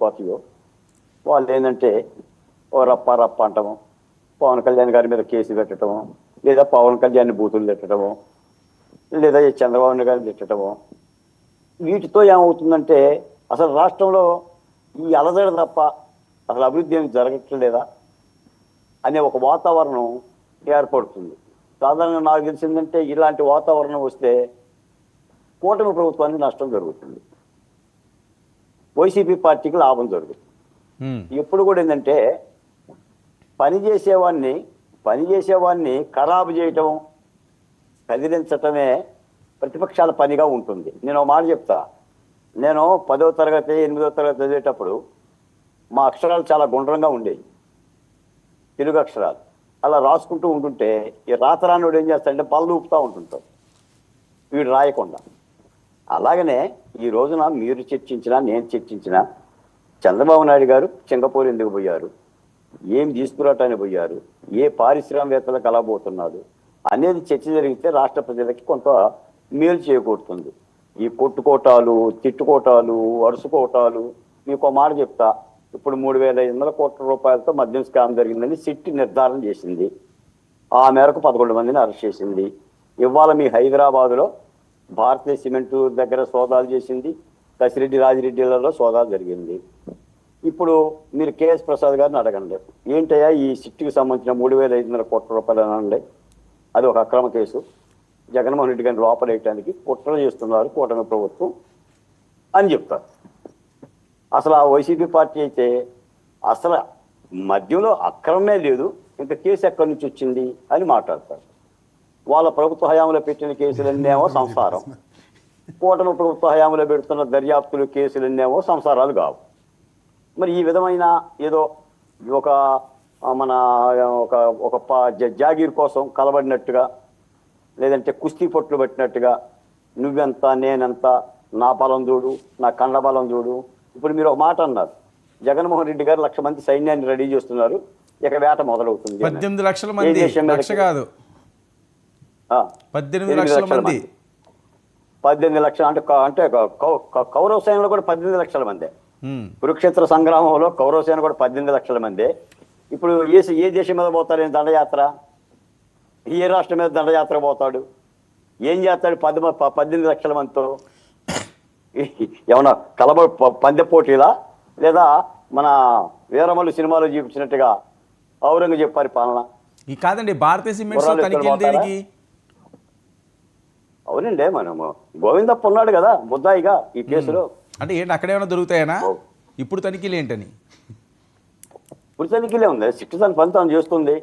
పోతాయో వాళ్ళు ఏంటంటే ఓ రప్ప రప్ప అంటము, పవన్ కళ్యాణ్ గారి మీద కేసు పెట్టడము, లేదా పవన్ కళ్యాణ్ బూతులు తిట్టడము, లేదా ఈ చంద్రబాబు గారిని తిట్టడము. వీటితో ఏమవుతుందంటే అసలు రాష్ట్రంలో ఈ అలజడి తప్ప అసలు అభివృద్ధి ఏమి జరగట్లేదా అనే ఒక వాతావరణం ఏర్పడుతుంది. సాధారణంగా నాకు తెలిసిందంటే ఇలాంటి వాతావరణం వస్తే కూటమి ప్రభుత్వానికి నష్టం జరుగుతుంది, వైసీపీ పార్టీకి లాభం జరుగుతుంది. ఎప్పుడు కూడా ఏంటంటే పనిచేసేవాడిని ఖరాబు చేయటం, కదిలించటమే ప్రతిపక్షాల పనిగా ఉంటుంది. నేను ఒక మాట చెప్తా. నేను 10వ తరగతి 8వ తరగతి చదివేటప్పుడు మా అక్షరాలు చాలా గుండ్రంగా ఉండేవి, తెలుగు అక్షరాలు. అలా రాసుకుంటూ ఉంటుంటే ఈ రాతరానుడు ఏం చేస్తాడంటే పళ్ళు ఊపుతూ ఉంటుంటాడు వీడు రాయకుండా. అలాగనే ఈ రోజున మీరు చర్చించినా నేను చర్చించినా చంద్రబాబు నాయుడు గారు సింగపూర్ ఎందుకు పోయారు, ఏం తీసుకురావటానికి పోయారు, ఏ పారిశ్రామికవేత్తలకు కలబోతున్నాడు అనేది చర్చ జరిగితే రాష్ట్ర ప్రజలకి కొంత మేలు చేకూరుతుంది. ఈ కొట్టుకోటాలు, తిట్టుకోటాలు, అరుసుకోటాలు. మీకు ఒక మాట చెప్తా. ఇప్పుడు 3,500 కోట్ల రూపాయలతో మద్యం స్కామ్ జరిగిందని సిట్ నిర్ధారణ చేసింది. ఆ మేరకు 11 మందిని అరెస్ట్ చేసింది. ఇవాళ మీ హైదరాబాదులో భారతీయ సిమెంట్ దగ్గర సోదాలు చేసింది, కసిరెడ్డి రాజిరెడ్డిలలో సోదాలు జరిగింది. ఇప్పుడు మీరు కేఎస్ ప్రసాద్ గారిని అడగండి, ఏంటయ్యా ఈ సిట్కి సంబంధించిన 3,500 కోట్ల రూపాయలు అనండి, అది ఒక అక్రమ కేసు, జగన్మోహన్ రెడ్డి గారిని లోపలేయటానికి కుట్ర చేస్తున్నారు కూటమి ప్రభుత్వం అని చెప్తారు. అసలు ఆ వైసీపీ పార్టీ అయితే అసలు మద్యంలో అక్రమమే లేదు, ఇంకా కేసు ఎక్కడి నుంచి వచ్చింది అని మాట్లాడతారు. వాళ్ళ ప్రభుత్వ హయాంలో పెట్టిన కేసులన్నేమో సంసారం, కూటమి ప్రభుత్వ హయాంలో పెడుతున్న దర్యాప్తులు కేసులన్నేమో సంసారాలు కావు. మరి ఈ విధమైన ఏదో ఒక మన ఒక జాగీర్ కోసం కలబడినట్టుగా, లేదంటే కుస్తీ పొట్లు పెట్టినట్టుగా నువ్వెంత నేనెంత, నా బలం చూడు, నా కండ బలం చూడు. ఇప్పుడు మీరు ఒక మాట అన్నారు, జగన్మోహన్ రెడ్డి గారు 1,00,000 మంది సైన్యాన్ని రెడీ చేస్తున్నారు, ఇక వేట మొదలవుతుంది. 18 లక్షల మంది, లక్ష కాదు 18 లక్షల మంది. 18 లక్షలు అంటే కౌరవ సైన్యంలో కూడా 18 లక్షల మందే. కురుక్షేత్ర సంగ్రామంలో కౌరవ సేన కూడా 18 లక్షల మందే. ఇప్పుడు ఏ దేశం మీద పోతాడు దండయాత్ర, ఏ రాష్ట్రం మీద దండయాత్ర పోతాడు, ఏం చేస్తాడు 18 లక్షల మందితో? ఏమన్నా పందె పోటీలా, లేదా మన వీరమల్లు సినిమాలో చూపించినట్టుగా ఔరంగజేబు పరిపాలన? కాదండి, భారతీయ సిమెంట్స్ తనిఖీలు దేనికి? అవునండి, మనము గోవిందప్ప ఉన్నాడు కదా ముద్దాయిగా ఈ కేసులో. అంటే ఏంటి అక్కడ ఏమైనా దొరుకుతాయనా? ఇప్పుడు తనిఖీలు ఏంటని? ఇప్పుడు తనిఖీలే ఉంది, సిట్టు తన పని తాను చేస్తుంది,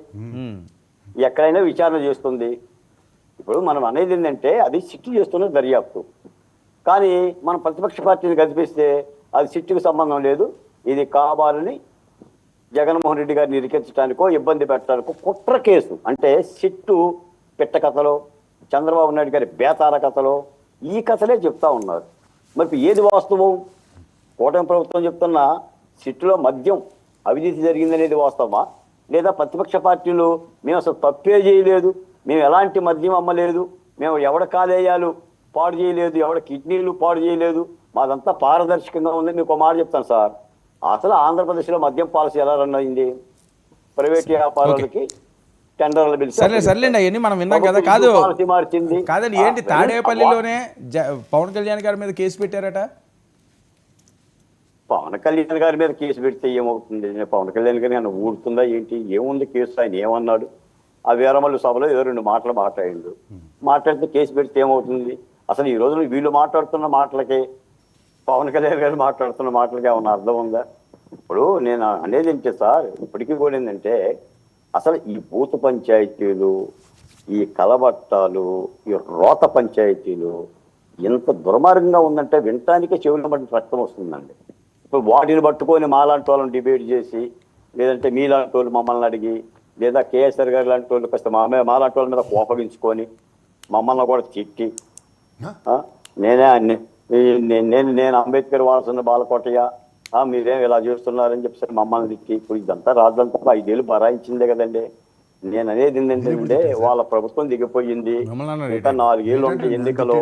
ఎక్కడైనా విచారణ చేస్తుంది. ఇప్పుడు మనం అనేది ఏంటంటే అది సిట్టు చేస్తున్న దర్యాప్తు. కానీ మనం ప్రతిపక్ష పార్టీని కల్పిస్తే అది సిట్టుకు సంబంధం లేదు, ఇది కావాలని జగన్మోహన్ రెడ్డి గారిని ఇరికించడానికో ఇబ్బంది పెట్టడానికో కుట్ర కేసు. అంటే సిట్టు పిట్ట కథలో, చంద్రబాబు నాయుడు గారి బేతార కథలో ఈ కథలే చెప్తా ఉన్నారు. మరి ఏది వాస్తవం? కూటమి ప్రభుత్వం చెప్తున్న సిట్టులో మద్యం అవినీతి జరిగిందనేది వాస్తవమా, లేదా ప్రతిపక్ష పార్టీలు మేము అసలు తప్పే చేయలేదు, మేము ఎలాంటి మద్యం అమ్మలేదు, మేము ఎవడ కాలేయాలు పాడు చేయలేదు, ఎవడ కిడ్నీలు పాడు చేయలేదు, మాదంతా పారదర్శకంగా ఉంది? మీకు ఒక మాట చెప్తాను సార్, అసలు ఆంధ్రప్రదేశ్లో మద్యం పాలసీ ఎలా రన్ అయింది? ప్రైవేట్ వ్యాపారాలకి టెండర్లు పిలిచి సర్లేండి అవన్నీ మనం విన్నాం కదా. కాదు కాదండి, ఏంటి తాడేపల్లిలోనే పవన్ కళ్యాణ్ గారి మీద కేసు పెట్టారట? పవన్ కళ్యాణ్ గారి మీద కేసు పెడితే ఏమవుతుంది? పవన్ కళ్యాణ్ గారి ఆయన ఊడుతుందా ఏంటి? ఏముంది కేసు? ఆయన ఏమన్నాడు? ఆ వీరమల్లు సభలో ఏదో 2 మాటలు మాట్లాడిండు, మాట్లాడితే కేసు పెడితే ఏమవుతుంది? అసలు ఈ రోజున వీళ్ళు మాట్లాడుతున్న మాటలకే, పవన్ కళ్యాణ్ గారు మాట్లాడుతున్న మాటలకి ఏమన్నా అర్థం ఉందా? ఇప్పుడు నేను అనేది ఏంటి సార్, ఇప్పటికీ కూడా ఏంటంటే అసలు ఈ బూతు పంచాయతీలు, ఈ కలబట్టాలు, ఈ రోత పంచాయతీలు ఎంత దుర్మార్గంగా ఉందంటే వినటానికే చెవులను బట్టి రక్తం వస్తుందండి. ఇప్పుడు వాటిని పట్టుకొని మాలాంటి వాళ్ళని డిబేట్ చేసి, లేదంటే మీలాంటి వాళ్ళు మమ్మల్ని అడిగి, లేదా కేఎస్ఆర్ గారు లాంటి వాళ్ళు కాస్త మాలాంటి వాళ్ళ మీద కోపగించుకొని మమ్మల్ని కూడా తిట్టి, నేను అంబేద్కర్ వారసున్న బాలకోటయ్య, మీరేం ఇలా చేస్తున్నారని చెప్పి మమ్మల్ని తిట్టి, ఇప్పుడు ఇదంతా రాజంతా 5 ఏళ్ళు బరాయించిందే కదండి. నేను అనేది ఏంటంటే వాళ్ళ ప్రభుత్వం దిగిపోయింది, ఇంకా 4 ఏళ్ళు ఉంటే ఎన్నికలో